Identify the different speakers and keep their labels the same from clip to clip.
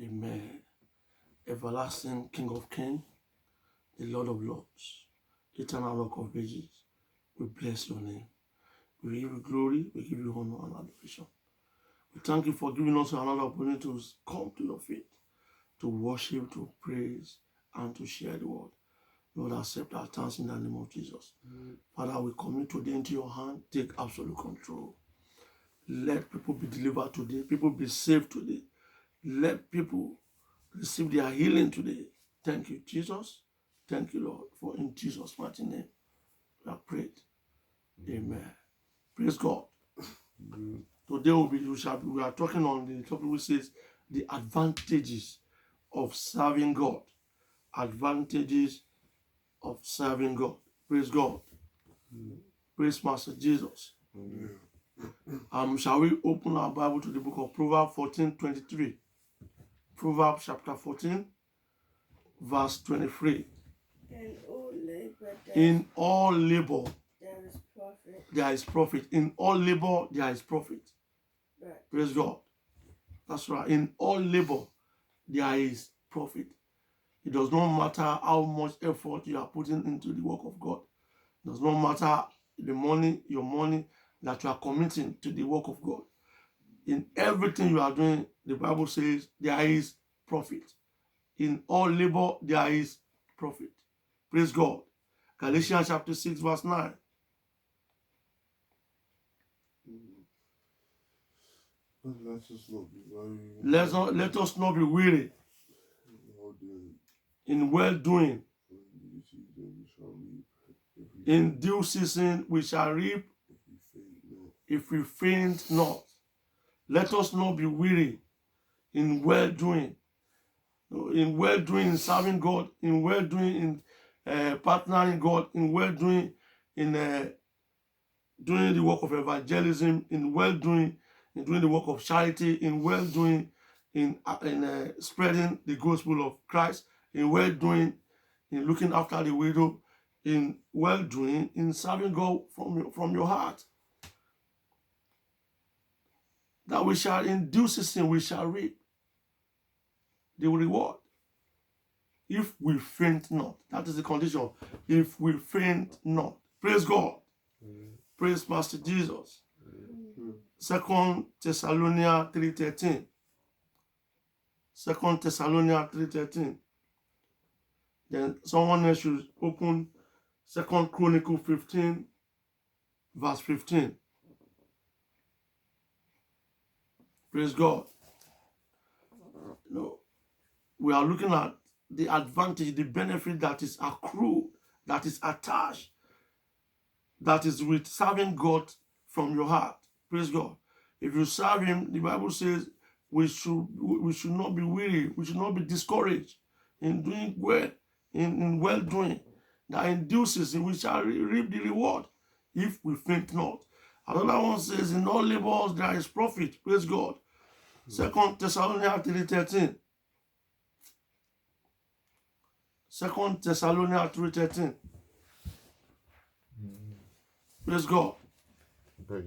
Speaker 1: Amen. Everlasting King of Kings, the Lord of Lords, eternal Rock of Ages, we bless your name. We give you glory, we give you honor and adoration. We thank you for giving us another opportunity to come to your feet, to worship, to praise, and to share the word. Lord, accept our thanks in the name of Jesus. Father, we commit today into your hand. Take absolute control. Let people be delivered today. People be saved today. Let people receive their healing today. Thank you, Jesus. Thank you, Lord, for in Jesus' mighty name we have prayed. Amen. Praise God. Today we are talking on the topic which says the advantages of serving God. Advantages of serving God. Praise God. Praise Master Jesus. Shall we open our Bible to the book of Proverbs 14:23? Proverbs chapter 14, verse 23. In all labor there is profit. In all labor there is profit. Right. Praise God. That's right. In all labor there is profit. It does not matter how much effort you are putting into the work of God. It does not matter your money that you are committing to the work of God. In everything you are doing, the Bible says there is profit. In all labor, there is profit. Praise God. Galatians chapter 6, verse 9. Let us not be weary in well-doing. In due season we shall reap if we faint not. Let us not be weary in well-doing. In well-doing, in serving God, in well-doing, in partnering God, in well-doing, in doing the work of evangelism, in well-doing, in doing the work of charity, in well-doing, in spreading the gospel of Christ, in well-doing, in looking after the widow, in well-doing, in serving God from your heart. That we shall, in due season, we shall reap the reward. If we faint not. That is the condition. If we faint not. Praise God. Praise Master Jesus. 2 Thessalonians 3:13. 2 Thessalonians 3:13. Then someone else should open 2 Chronicles 15, verse 15. Praise God. We are looking at the advantage, the benefit that is accrued, that is attached, that is with serving God from your heart. Praise God. If you serve Him, the Bible says we should not be weary, we should not be discouraged in doing well, in well-doing. That in due season we shall reap the reward if we faint not. Another one says, in all labors there is profit. Praise God. 2 Thessalonians 3:13. 2 Thessalonians 3:13. Praise God.
Speaker 2: But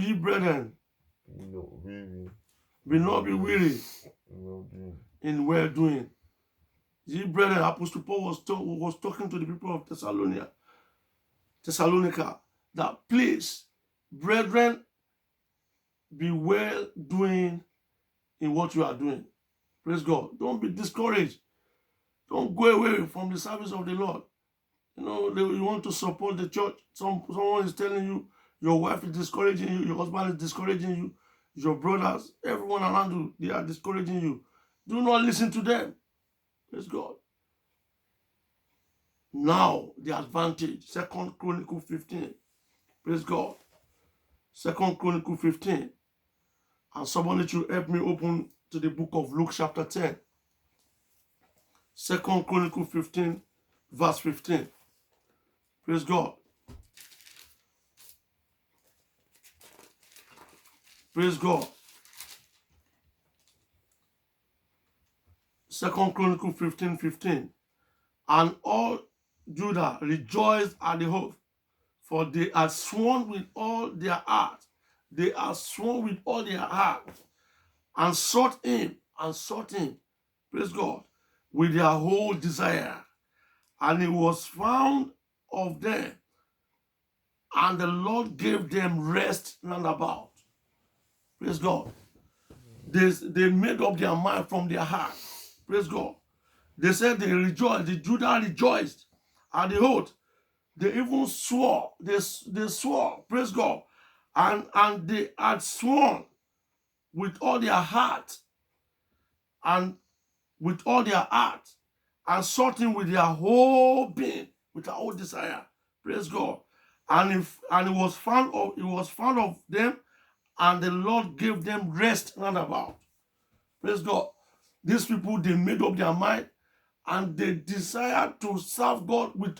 Speaker 2: ye, brethren,
Speaker 1: be not be weary in well-doing. Ye brethren, Apostle Paul was talking to the people of Thessalonica, that please, brethren, be well-doing in what you are doing. Praise God. Don't be discouraged. Don't go away from the service of the Lord. You want to support the church. Someone is telling you, your wife is discouraging you, your husband is discouraging you, your brothers, everyone around you, they are discouraging you. Do not listen to them. Praise God. Now, the advantage, 2 Chronicles 15. Praise God. 2 Chronicles 15. And somebody should help me open to the book of Luke chapter 10. 2 Chronicles 15, verse 15. Praise God. Praise God. 2 Chronicles 15:15. And all Judah rejoiced at the hope, for they had sworn with all their heart. They are sworn with all their heart. and sought him, praise God, with their whole desire. And he was found of them, and the Lord gave them rest round about. Praise God. They made up their mind from their heart. Praise God. They said they rejoiced. The Judah rejoiced at the oath. They even swore. They swore. Praise God. And they had sworn with all their heart and with all their heart and sought him with their whole being, with their whole desire. Praise God. And it was found of them, and the Lord gave them rest round about. Praise God. These people, they made up their mind and they desire to serve God with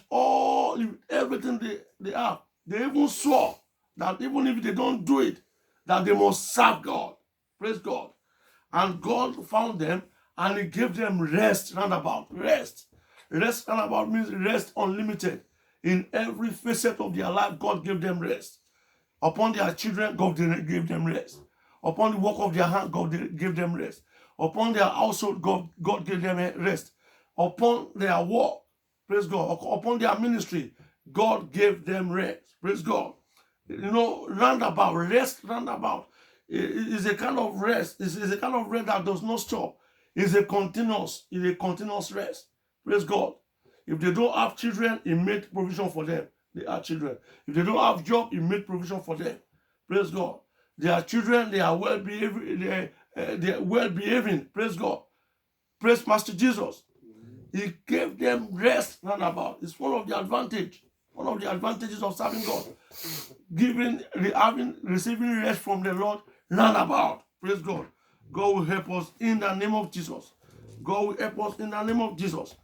Speaker 1: everything they have. They even swore that even if they don't do it, that they must serve God. Praise God. And God found them and he gave them rest round about. Rest. Rest round about means rest unlimited. In every facet of their life, God gave them rest. Upon their children, God gave them rest. Upon the work of their hand, God gave them rest. Upon their household, God gave them rest. Upon their work, praise God, upon their ministry, God gave them rest. Praise God. You know, roundabout, rest roundabout is a kind of rest. Is a kind of rest that does not stop. It's a continuous rest. Praise God. If they don't have children, He made provision for them. They are children. If they don't have job, He made provision for them. Praise God. They are children. They are well behaving. They are well behaving. Praise God. Praise Master Jesus. He gave them rest round about. It's one of the advantages of serving God. Receiving rest from the Lord round about. Praise God. God will help us in the name of Jesus. God will help us in the name of Jesus.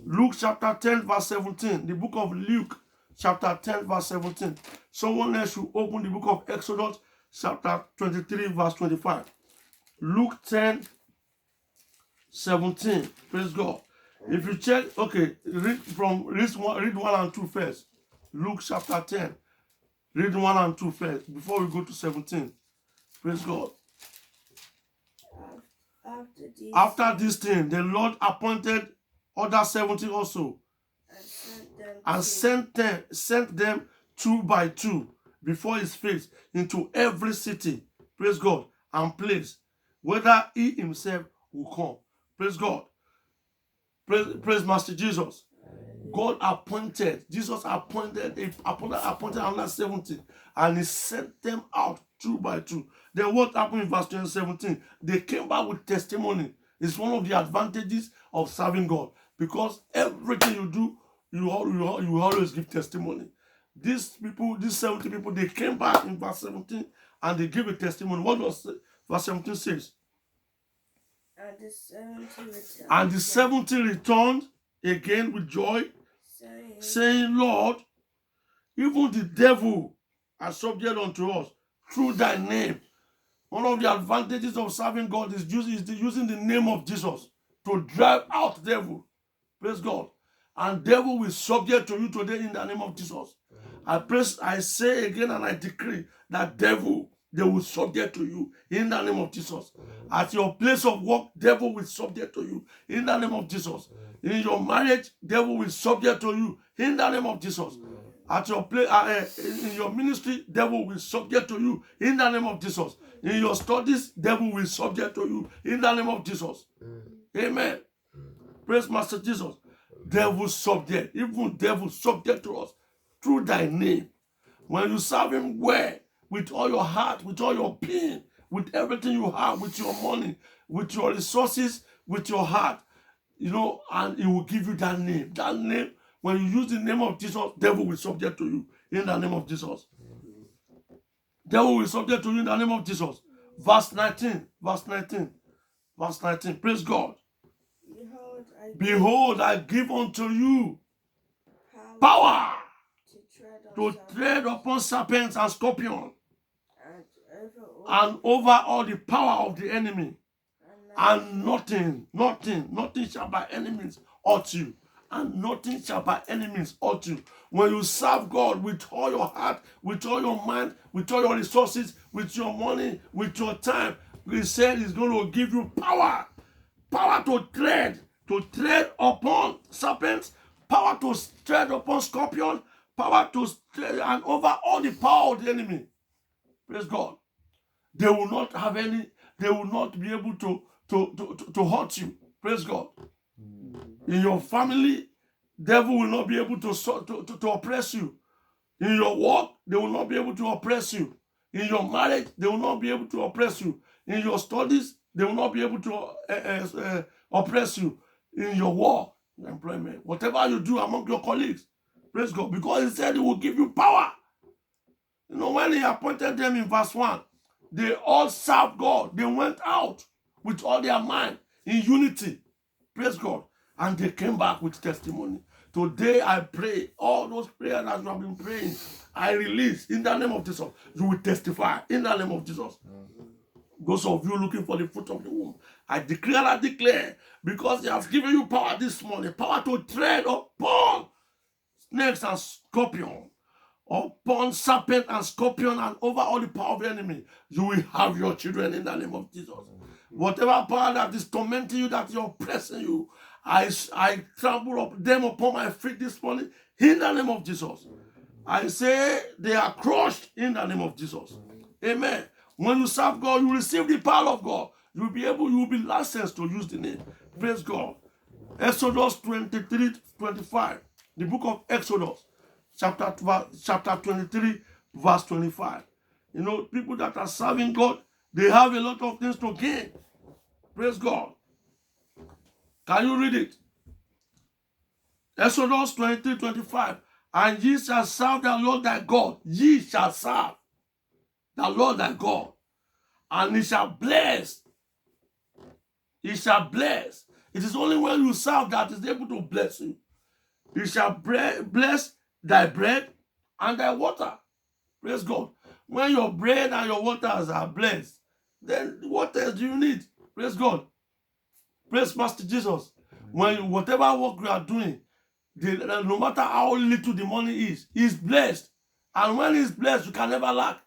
Speaker 1: Luke chapter 10 verse 17. The book of Luke chapter 10 verse 17. Someone else should open the book of Exodus chapter 23 verse 25. Luke 10 17. Praise God. If you check, okay, read 1 and 2 first. Luke chapter 10. Read 1 and 2 first before we go to 17. Praise God. After this thing, the Lord appointed other 70 also, and sent them 2 by 2 before his face into every city, praise God, and place, whether he himself will come. Praise God. Praise Master Jesus. Jesus appointed another 70, and he sent them out 2 by 2. Then what happened in verse 17? They came back with testimony. It's one of the advantages of serving God, because everything you do, you always give testimony. These 70 people, they came back in verse 17 and they gave a testimony. What was verse 17 says? And the 70 returned again with joy, saying, Lord, even the devil are subject unto us through thy name. One of the advantages of serving God is using the name of Jesus to drive out devil. Praise God. And devil will subject to you today in the name of Jesus. I say again and I decree that devil, they will subject to you in the name of Jesus. At your place of work, devil will subject to you in the name of Jesus. In your marriage, devil will subject to you in the name of Jesus. At your place, in your ministry, devil will subject to you in the name of Jesus. In your studies, devil will subject to you in the name of Jesus. Amen. Praise Master Jesus. Devil subject, even devil subject to us through thy name. When you serve him well, with all your heart, with all your being, with everything you have, with your money, with your resources, with your heart, and he will give you that name. That name, when you use the name of Jesus, devil will subject to you in the name of Jesus. Devil will subject to you in the name of Jesus. Verse 19. Praise God. Behold, I give unto you power to tread upon serpents and scorpions, and over all the power of the enemy, and nothing shall by enemies hurt you. And nothing shall by enemies hurt you. When you serve God with all your heart, with all your mind, with all your resources, with your money, with your time, He said he's going to give you power. Power to tread upon serpents, power to tread upon scorpions, power to tread and over all the power of the enemy. Praise God. They will not have any, they will not be able to hurt you. Praise God. In your family, devil will not be able to oppress you. In your work, they will not be able to oppress you. In your marriage, they will not be able to oppress you. In your studies, they will not be able to oppress you. In your work, employment, whatever you do among your colleagues, praise God, because he said he will give you power. You know, when he appointed them in verse 1, they all served God. They went out with all their mind in unity. Praise God. And they came back with testimony. Today I pray, all those prayers that you have been praying, I release in the name of Jesus. You will testify in the name of Jesus. Those of you looking for the fruit of the womb, I declare and I declare, because he has given you power this morning, power to tread upon snakes and scorpions, upon serpent and scorpion, and over all the power of the enemy. You will have your children in the name of Jesus. Whatever power that is tormenting you, that is oppressing you, I trample up them upon my feet this morning in the name of Jesus. I say they are crushed in the name of Jesus. Amen. When you serve God, you receive the power of God. You will be licensed to use the name. Praise God. Exodus 23:25. The book of Exodus, chapter 23, verse 25. You know, people that are serving God, they have a lot of things to gain. Praise God. Can you read it? Exodus 23:25. And ye shall serve the Lord thy God. Ye shall serve the Lord thy God. And he shall bless. He shall bless. It is only when you serve that is able to bless you. He shall bless thy bread and thy water. Praise God. When your bread and your waters are blessed, then what else do you need? Praise God. Praise Master Jesus. When whatever work you are doing, no matter how little the money is, he's blessed. And when he's blessed, you can never lack.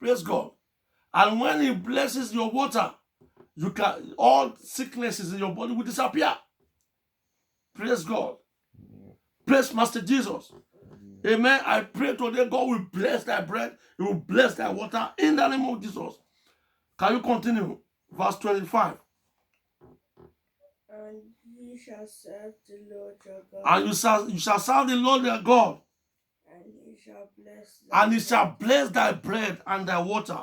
Speaker 1: Praise God. And when he blesses your water, all sicknesses in your body will disappear. Praise God. Praise Master Jesus. Amen. I pray today God will bless thy bread. He will bless thy water in the name of Jesus. Can you continue? Verse 25.
Speaker 3: And ye shall serve the Lord your God.
Speaker 1: And you shall serve the Lord your God.
Speaker 3: And he shall bless
Speaker 1: And he shall bless thy bread and thy water.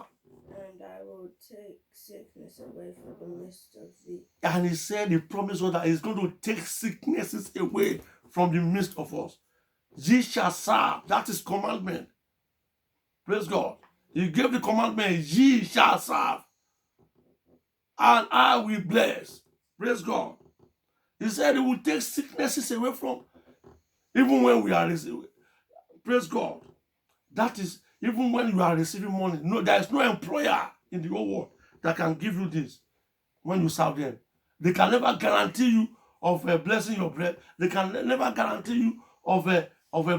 Speaker 3: And I will take sickness away from the midst of thee.
Speaker 1: And he said, he promised us that he's going to take sicknesses away from the midst of us. Ye shall serve. That is commandment. Praise God. He gave the commandment, ye shall serve. And I will bless. Praise God. He said he will take sicknesses away from, even when we are receiving. Praise God. That is, even when you are receiving money. No, there is no employer in the whole world that can give you this when you serve them. They can never guarantee you of blessing your bread. They can never guarantee you of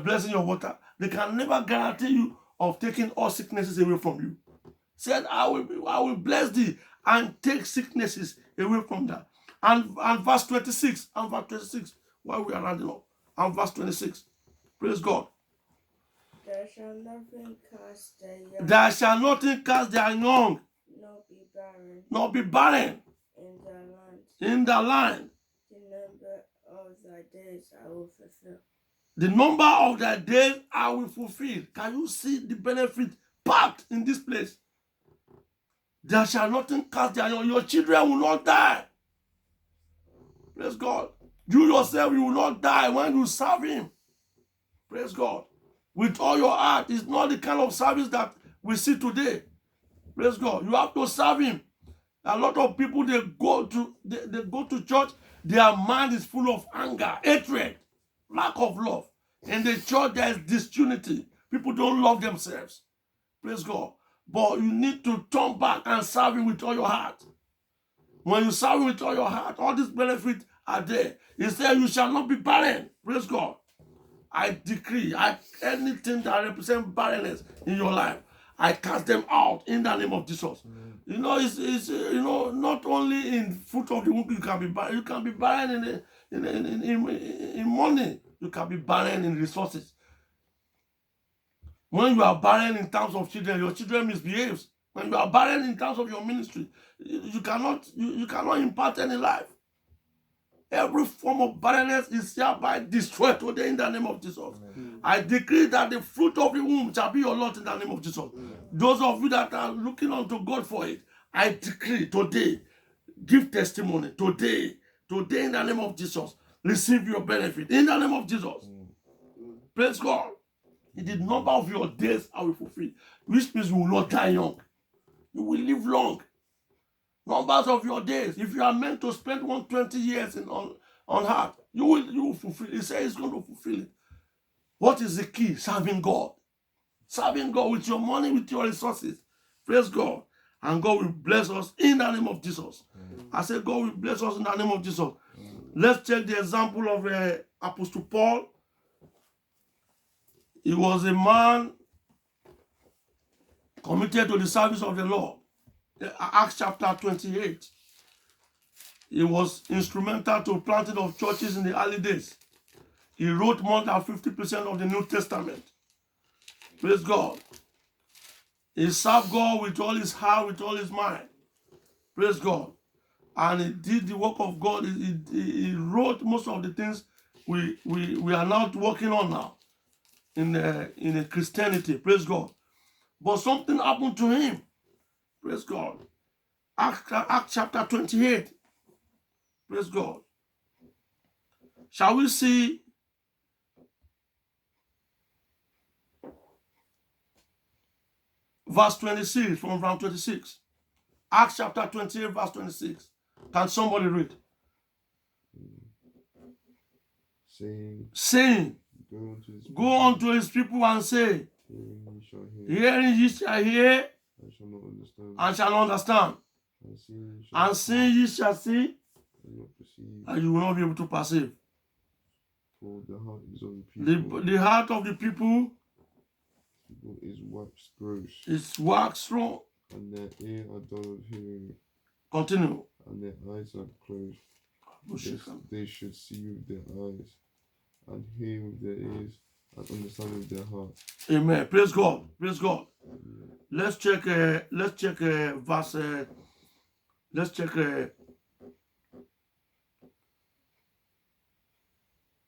Speaker 1: blessing your water. They can never guarantee you of taking all sicknesses away from you. Said, I will bless thee and take sicknesses away from that. And verse 26, while we are rounding up, and verse 26. Praise God.
Speaker 3: There shall nothing cast their young.
Speaker 1: There shall nothing cast their young,
Speaker 3: nor be barren
Speaker 1: in the land.
Speaker 3: The number of thy days I will fulfill.
Speaker 1: The number of thy days I will fulfill. Can you see the benefit packed in this place? There shall nothing cast their young. Your children will not die. Praise God. You yourself, you will not die when you serve him. Praise God. With all your heart. It's not the kind of service that we see today. Praise God. You have to serve him. A lot of people, they go to church, their mind is full of anger, hatred, lack of love. In the church, there is disunity. People don't love themselves. Praise God. But you need to turn back and serve him with all your heart. When you serve him with all your heart, all these benefits are there. He said, you shall not be barren. Praise God. I decree, anything that represents barrenness in your life, I cast them out in the name of Jesus. You know, it's not only in fruit of the womb you can be barren. You can be barren in money. You can be barren in resources. When you are barren in terms of children, your children misbehaves. When you are barren in terms of your ministry, you cannot impart any life. Every form of barrenness is hereby destroyed today in the name of Jesus.
Speaker 2: Amen.
Speaker 1: I decree that the fruit of the womb shall be your lot in the name of Jesus. Those of you that are looking unto God for it, I decree today, give testimony today in the name of Jesus. Receive your benefit in the name of Jesus. Praise God. In the number of your days I will fulfill, which means you will not die young. You will live long. Numbers of your days. If you are meant to spend 120 years on earth, you will fulfill. He says he's going to fulfill it. What is the key? Serving God. Serving God with your money, with your resources. Praise God. And God will bless us in the name of Jesus. I say God will bless us in the name of Jesus. Let's take the example of Apostle Paul. He was a man committed to the service of the Lord. Acts chapter 28. He was instrumental to planting of churches in the early days. He wrote more than 50% of the New Testament. Praise God. He served God with all his heart, with all his mind. Praise God. And he did the work of God. He wrote most of the things we are now working on now in Christianity. Praise God. But something happened to him. Praise God. Acts chapter 28. Praise God. Shall we see verse 26 from verse 26? Acts chapter 28 verse 26. Can somebody read? Saying, go unto his people and say, hearing ye shall hear, and shall not understand. And seeing ye shall see, and you will not be able to perceive. The heart of the people is waxed strong.
Speaker 2: And their ear are dull of hearing.
Speaker 1: Continue.
Speaker 2: And their eyes are closed. They should see with their eyes, and hear with their ears, and understand with their heart.
Speaker 1: Amen. Praise God. Praise God. Amen. Let's check verse. Let's check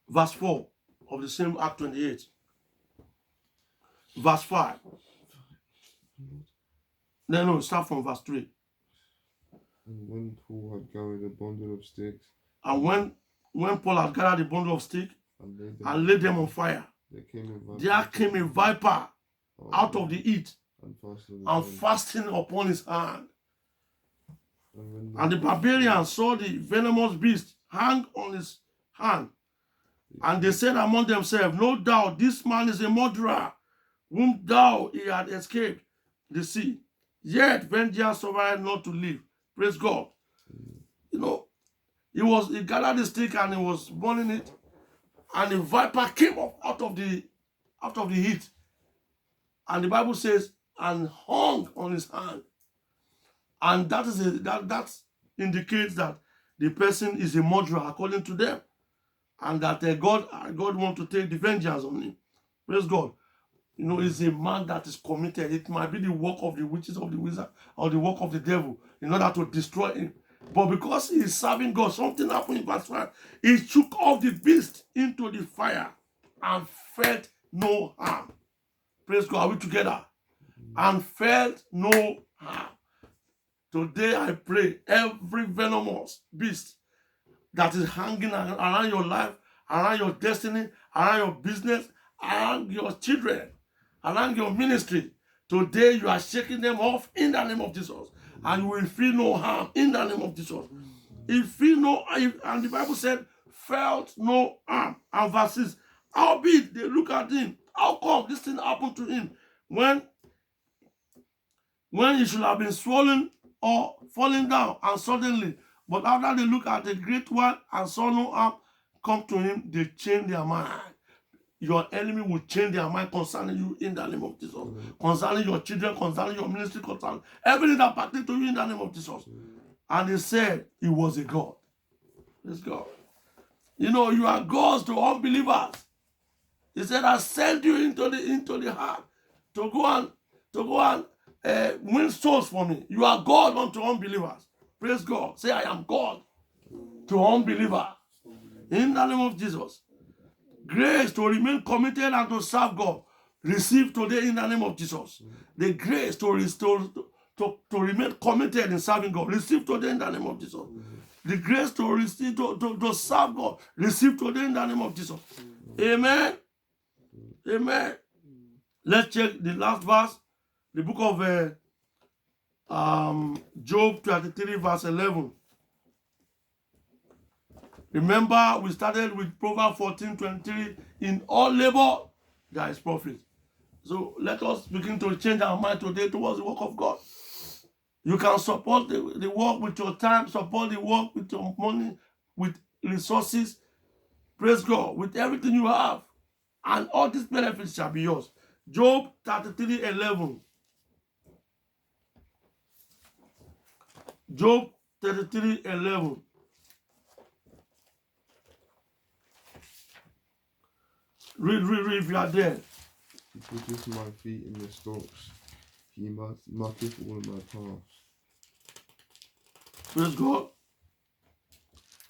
Speaker 1: verse 4 of the same Act 28. Verse 5. No, start from verse 3.
Speaker 2: And when Paul had gathered a bundle of sticks,
Speaker 1: and when Paul had gathered a bundle of sticks and laid them on fire, there came a viper out of the heat and fastened upon his hand. And the barbarians saw the venomous beast hang on his hand. And they said among themselves, no doubt this man is a murderer, whom thou he had escaped the sea. Yet vengeance survived not to live. Praise God. You know, he gathered the stick and he was burning it, and the viper came up out of the heat. And the Bible says, and hung on his hand. And that indicates that the person is a murderer according to them. And that God wants to take the vengeance on him. Praise God. You know, he's a man that is committed. It might be the work of the witches, of the wizard, or the work of the devil in order to destroy him. But because he is serving God, something happened in verse 5. He took off the beast into the fire and felt no harm. Praise God. Are we together? And felt no harm. Today I pray every venomous beast that is hanging around your life, around your destiny, around your business, around your children, around your ministry. Today you are shaking them off in the name of Jesus. And you will feel no harm in the name of Jesus. And the Bible said, felt no harm. And verse 6, howbeit they look at him. How come this thing happened to him? When he should have been swollen or falling down, and suddenly, but after they look at a great one and saw no harm come to him, they changed their mind. your enemy will change their mind concerning you in the name of Jesus. Concerning your children, concerning your ministry, concerning everything that pertains to you in the name of Jesus. And he said he was a God. Praise God. You know, you are gods to unbelievers. He said, I sent you into the heart to go and win souls for me. You are God unto unbelievers. Praise God. Say, I am God to unbeliever. In the name of Jesus. Grace to remain committed and to serve God. Receive today in the name of Jesus. The grace to restore, to remain committed in serving God. Receive today in the name of Jesus. The grace to receive to serve God. Receive today in the name of Jesus. Amen. Amen. Let's check the last verse. The book of Job 33 verse 11. Remember, we started with Proverbs 14:23. In all labor, there is profit. So let us begin to change our mind today towards the work of God. You can support the work with your time, support the work with your money, with resources. Praise God, with everything you have. And all these benefits shall be yours. Job 33:11. Job 33:11. Read if you are there.
Speaker 2: He putteth my feet in the stocks. He marketh all my paths.
Speaker 1: Praise God.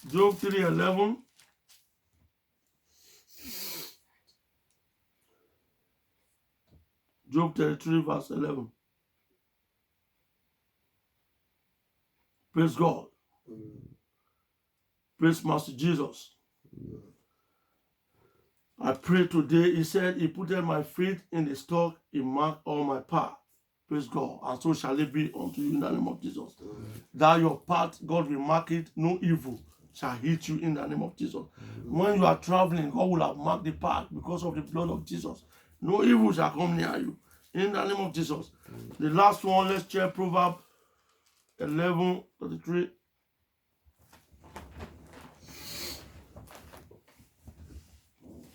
Speaker 1: Job 3:11. Job 33 verse 11. Praise God. Praise Master Jesus. I pray today, he said, he put my feet in the stock, he marked all my path. Praise God. And so shall it be unto you in the name of Jesus. That your path, God will mark it, no evil shall hit you in the name of Jesus. When you are traveling, God will have marked the path because of the blood of Jesus. No evil shall come near you in the name of Jesus. The last one, let's check Proverbs 11:33.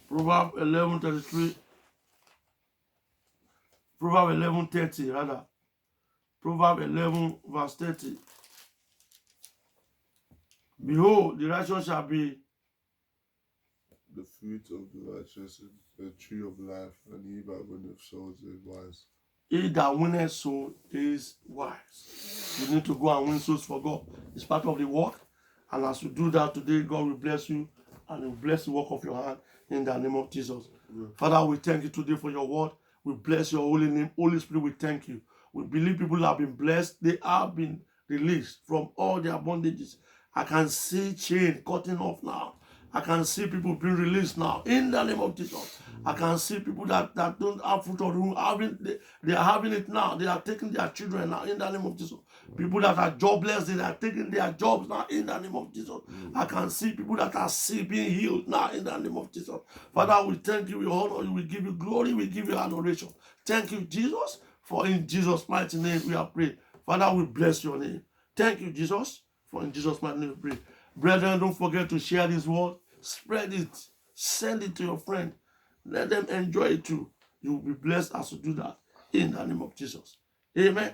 Speaker 1: Proverbs 11:33. Proverbs 11:30 rather. Proverbs 11 verse 30. Behold, the righteous shall be
Speaker 2: The fruit of the righteous is the tree of life, and he that winneth souls is wise.
Speaker 1: he that winneth soul is wise. You need to go and win souls for God. It's part of the work. And as you do that today, God will bless you and will bless the work of your hand in the name of Jesus. Father, we thank you today for your word. We bless your holy name. Holy Spirit, we thank you. We believe people have been blessed. They have been released from all their bondages. I can see chain cutting off now. I can see people being released now in the name of Jesus. I can see people that don't have fruit of the womb, they are having it now. They are taking their children now in the name of Jesus. People that are jobless, they are taking their jobs now in the name of Jesus. I can see people that are sick being healed now in the name of Jesus. Father, we thank you, we honor you, we give you glory, we give you adoration. Thank you, Jesus, for in Jesus' mighty name we are praying. Father, we bless your name. Thank you, Jesus, for in Jesus' mighty name we pray. Brethren, don't forget to share this word. Spread it. Send it to your friend. Let them enjoy it too. You will be blessed as you do that. In the name of Jesus. Amen.